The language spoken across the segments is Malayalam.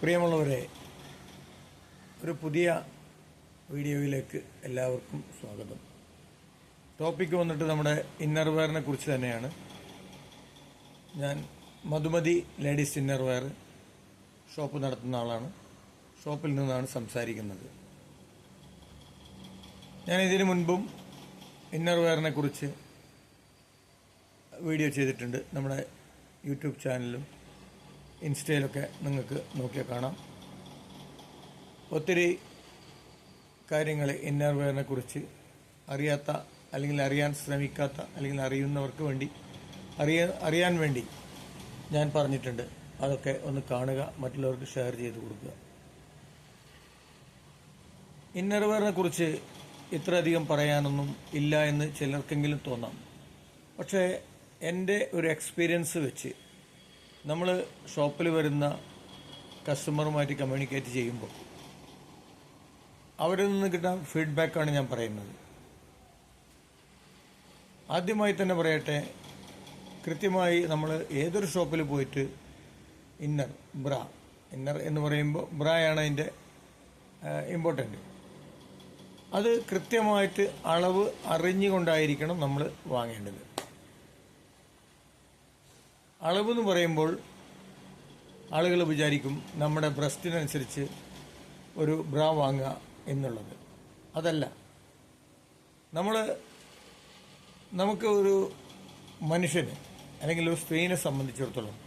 പ്രിയമുള്ളവരെ, ഒരു പുതിയ വീഡിയോയിലേക്ക് എല്ലാവർക്കും സ്വാഗതം. ടോപ്പിക്ക് വന്നിട്ട് നമ്മുടെ ഇന്നർ വെയറിനെ കുറിച്ച് തന്നെയാണ്. ഞാൻ Madhumathi ladies inner wear shop നടത്തുന്ന ആളാണ്. ഷോപ്പിൽ നിന്നാണ് സംസാരിക്കുന്നത്. ഞാൻ ഇതിനു മുൻപും ഇന്നർ വെയറിനെ കുറിച്ച് വീഡിയോ ചെയ്തിട്ടുണ്ട്. നമ്മുടെ യൂട്യൂബ് ചാനലിലും ഇൻസ്റ്റയിലൊക്കെ നിങ്ങൾക്ക് നോക്കിയാൽ കാണാം. ഒത്തിരി കാര്യങ്ങൾ ഇന്നർ വെയറിനെ കുറിച്ച് അറിയാത്ത, അല്ലെങ്കിൽ അറിയാൻ ശ്രമിക്കാത്ത, അല്ലെങ്കിൽ അറിയുന്നവർക്ക് വേണ്ടി അറിയാൻ വേണ്ടി ഞാൻ പറഞ്ഞിട്ടുണ്ട്. അതൊക്കെ ഒന്ന് കാണുക, മറ്റുള്ളവർക്ക് ഷെയർ ചെയ്ത് കൊടുക്കുക. ഇന്നർ വെയറിനെ കുറിച്ച് ഇത്രയധികം പറയാനൊന്നും ഇല്ല എന്ന് ചിലർക്കെങ്കിലും തോന്നാം. പക്ഷേ എൻ്റെ ഒരു എക്സ്പീരിയൻസ് വെച്ച് നമ്മൾ ഷോപ്പിൽ വരുന്ന കസ്റ്റമറുമായിട്ട് കമ്മ്യൂണിക്കേറ്റ് ചെയ്യുമ്പോൾ അവരിൽ നിന്ന് കിട്ടുന്ന ഫീഡ്ബാക്കാണ് ഞാൻ പറയുന്നത്. ആദ്യമായി തന്നെ പറയട്ടെ, കൃത്യമായി നമ്മൾ ഏതൊരു ഷോപ്പിൽ പോയിട്ട് ഇന്നർ എന്ന് പറയുമ്പോൾ ബ്രായാണ് അതിൻ്റെ ഇമ്പോർട്ടൻ്റ്. അത് കൃത്യമായിട്ട് അളവ് അറിഞ്ഞുകൊണ്ടായിരിക്കണം നമ്മൾ വാങ്ങേണ്ടത്. അളവ് എന്ന് പറയുമ്പോൾ ആളുകൾ വിചാരിക്കും നമ്മുടെ ബ്രസ്റ്റിനനുസരിച്ച് ഒരു ബ്രാ വാങ്ങുക എന്നുള്ളത്. അതല്ല. നമുക്ക് ഒരു മനുഷ്യന് അല്ലെങ്കിൽ ഒരു സ്ത്രീനെ സംബന്ധിച്ചിടത്തോളം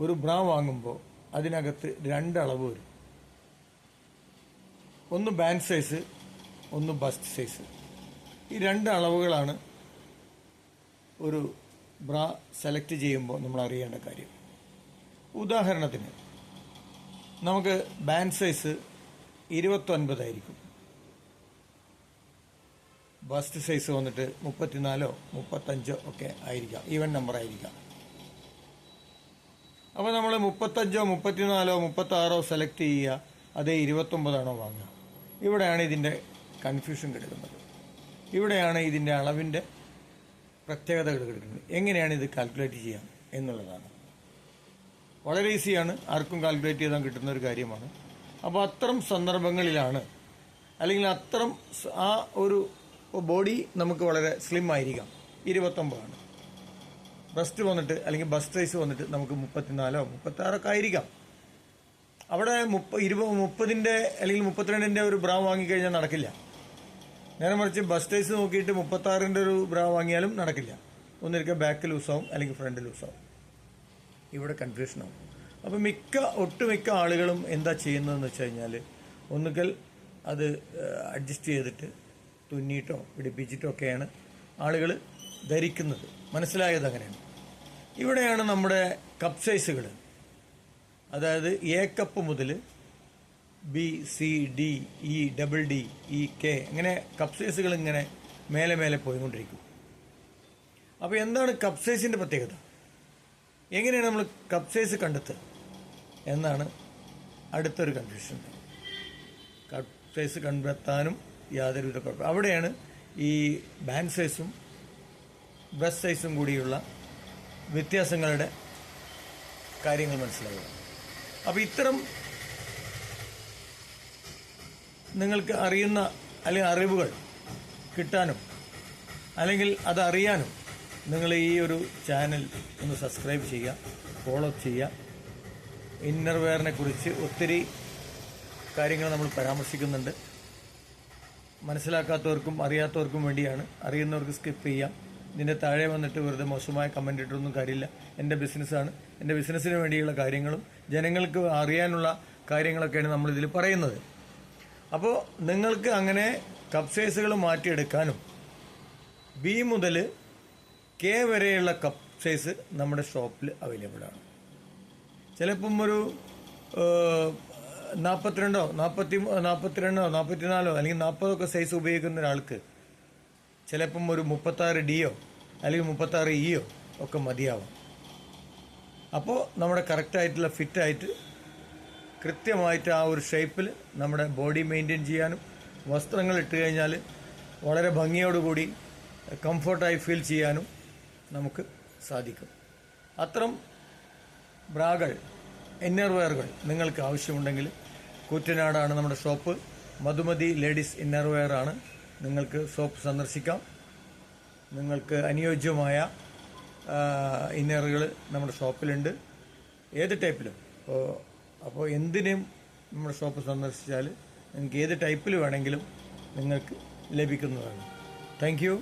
ഒരു ബ്രാ വാങ്ങുമ്പോൾ അതിനകത്ത് രണ്ട് അളവ് വരും. ഒന്ന് ബാൻഡ് സൈസ്, ഒന്ന് ബസ്റ്റ് സൈസ്. ഈ രണ്ട് അളവുകളാണ് ഒരു ബ്രാ സെലക്ട് ചെയ്യുമ്പോൾ നമ്മൾ അറിയേണ്ട കാര്യം. ഉദാഹരണത്തിന് നമുക്ക് ബാൻഡ് സൈസ് 29 ആയിരിക്കും, ബസ്റ്റ് സൈസ് വന്നിട്ട് 34 35 ഒക്കെ ആയിരിക്കാം, ഈവൻ നമ്പർ ആയിരിക്കാം. അപ്പോൾ നമ്മൾ 35 34 36 സെലക്ട് ചെയ്യുക, അതേ 29 വാങ്ങുക. ഇവിടെയാണ് ഇതിൻ്റെ കൺഫ്യൂഷൻ കിടക്കുന്നത്. ഇവിടെയാണ് ഇതിൻ്റെ അളവിൻ്റെ പ്രത്യേകതകൾ കിടക്കുന്നത്. എങ്ങനെയാണ് ഇത് കാൽക്കുലേറ്റ് ചെയ്യാം എന്നുള്ളതാണ്. വളരെ ഈസിയാണ്, ആർക്കും കാൽക്കുലേറ്റ് ചെയ്താൽ കിട്ടുന്ന ഒരു കാര്യമാണ്. അപ്പോൾ അത്തരം സന്ദർഭങ്ങളിലാണ്, അല്ലെങ്കിൽ അത്തരം ആ ഒരു ബോഡി നമുക്ക് വളരെ സ്ലിം ആയിരിക്കാം, 29 ബ്രസ്റ്റ് വന്നിട്ട്, അല്ലെങ്കിൽ ബസ്റ്റ് സൈസ് വന്നിട്ട് നമുക്ക് 34 36 ആയിരിക്കാം. അവിടെ 30 അല്ലെങ്കിൽ 32 ഒരു ബ്രാ വാങ്ങിക്കഴിഞ്ഞാൽ നടക്കില്ല. നേരെ മറിച്ച് ബസ്റ്റ് സൈസ് നോക്കിയിട്ട് 36 ഒരു ബ്രാ വാങ്ങിയാലും നടക്കില്ല. ഒന്നിരിക്കുക ബാക്ക് ലൂസാവും, അല്ലെങ്കിൽ ഫ്രണ്ട് ലൂസാവും. ഇവിടെ കൺഫ്യൂഷനാവും. അപ്പോൾ ഒട്ടുമിക്ക ആളുകളും എന്താ ചെയ്യുന്നതെന്ന് വെച്ച് കഴിഞ്ഞാൽ, ഒന്നുകിൽ അത് അഡ്ജസ്റ്റ് ചെയ്തിട്ട് തുന്നിയിട്ടോ പിടിപ്പിച്ചിട്ടോ ഒക്കെയാണ് ആളുകൾ ധരിക്കുന്നത്. മനസ്സിലായത് അങ്ങനെയാണ്. ഇവിടെയാണ് നമ്മുടെ കപ്പ് സൈസുകൾ, അതായത് എ കപ്പ് മുതൽ B, C, D, E, double D, E, K, അങ്ങനെ കപ്പ് സൈസുകൾ ഇങ്ങനെ മേലെ പോയിക്കൊണ്ടിരിക്കും. അപ്പോൾ എന്താണ് കപ്പ് സൈസിൻ്റെ പ്രത്യേകത? എങ്ങനെയാണ് നമ്മൾ കപ്പ് സൈസ് കണ്ടെത്തുക എന്നാണ് അടുത്തൊരു കൺഫ്യൂഷൻ. കപ്പ് സൈസ് കണ്ടെത്താനും യാതൊരുവിധ കുഴപ്പം. അവിടെയാണ് ഈ ബാൻഡ് സൈസും ബ്രസ്റ്റ് സൈസും കൂടിയുള്ള വ്യത്യാസങ്ങളുടെ കാര്യങ്ങൾ മനസ്സിലാവുക. അപ്പോൾ ഇത്തരം നിങ്ങൾക്ക് അറിയുന്ന അല്ലെങ്കിൽ അറിവുകൾ കിട്ടാനും, അല്ലെങ്കിൽ അതറിയാനും നിങ്ങൾ ഈ ഒരു ചാനൽ ഒന്ന് സബ്സ്ക്രൈബ് ചെയ്യുക, ഫോളോ ചെയ്യുക. ഇന്നർ വെയറിനെ കുറിച്ച് ഒത്തിരി കാര്യങ്ങൾ നമ്മൾ പരാമർശിക്കുന്നുണ്ട്. മനസ്സിലാക്കാത്തവർക്കും അറിയാത്തവർക്കും വേണ്ടിയാണ്. അറിയുന്നവർക്ക് സ്കിപ്പ് ചെയ്യാം. ഇതിൻ്റെ താഴെ വന്നിട്ട് വെറുതെ മോശമായ കമൻ്റ് ഇട്ടൊന്നും കാര്യമില്ല. എൻ്റെ ബിസിനസ്സാണ്, എൻ്റെ ബിസിനസ്സിന് വേണ്ടിയുള്ള കാര്യങ്ങളും ജനങ്ങൾക്ക് അറിയാനുള്ള കാര്യങ്ങളൊക്കെയാണ് നമ്മളിതിൽ പറയുന്നത്. അപ്പോൾ നിങ്ങൾക്ക് അങ്ങനെ കപ്പ് സൈസുകൾ മാറ്റിയെടുക്കാനും ബി മുതൽ കെ വരെയുള്ള കപ്പ് സൈസ് നമ്മുടെ ഷോപ്പിൽ അവൈലബിൾ ആണ്. ചിലപ്പം ഒരു 42 44 അല്ലെങ്കിൽ 40 സൈസ് ഉപയോഗിക്കുന്ന ഒരാൾക്ക് ചിലപ്പം ഒരു 36 ഡിയോ അല്ലെങ്കിൽ 36 ഇയോ ഒക്കെ മതിയാവാം. അപ്പോൾ നമ്മുടെ കറക്റ്റായിട്ടുള്ള ഫിറ്റായിട്ട് കൃത്യമായിട്ട് ആ ഒരു ഷേപ്പിൽ നമ്മുടെ ബോഡി മെയിൻറ്റെയിൻ ചെയ്യാനും, വസ്ത്രങ്ങൾ ഇട്ട് കഴിഞ്ഞാൽ വളരെ ഭംഗിയോടുകൂടി കംഫർട്ടായി ഫീൽ ചെയ്യാനും നമുക്ക് സാധിക്കും. അത്തരം ബ്രാകൾ ഇന്നർ വെയറുകൾ നിങ്ങൾക്ക് ആവശ്യമുണ്ടെങ്കിൽ കൂറ്റനാടാണ് നമ്മുടെ shop. Madhumathi ladies inner wear ആണ്. നിങ്ങൾക്ക് ഷോപ്പ് സന്ദർശിക്കാം. നിങ്ങൾക്ക് അനുയോജ്യമായ ഇന്നറുകൾ നമ്മുടെ ഷോപ്പിലുണ്ട്, ഏത് ടൈപ്പിലും. അപ്പോൾ എന്തിനും നമ്മുടെ ഷോപ്പ് സന്ദർശിച്ചാൽ നിങ്ങൾക്ക് ഏത് ടൈപ്പിൽ വേണമെങ്കിലും നിങ്ങൾക്ക് ലഭിക്കുന്നതാണ്. Thank you.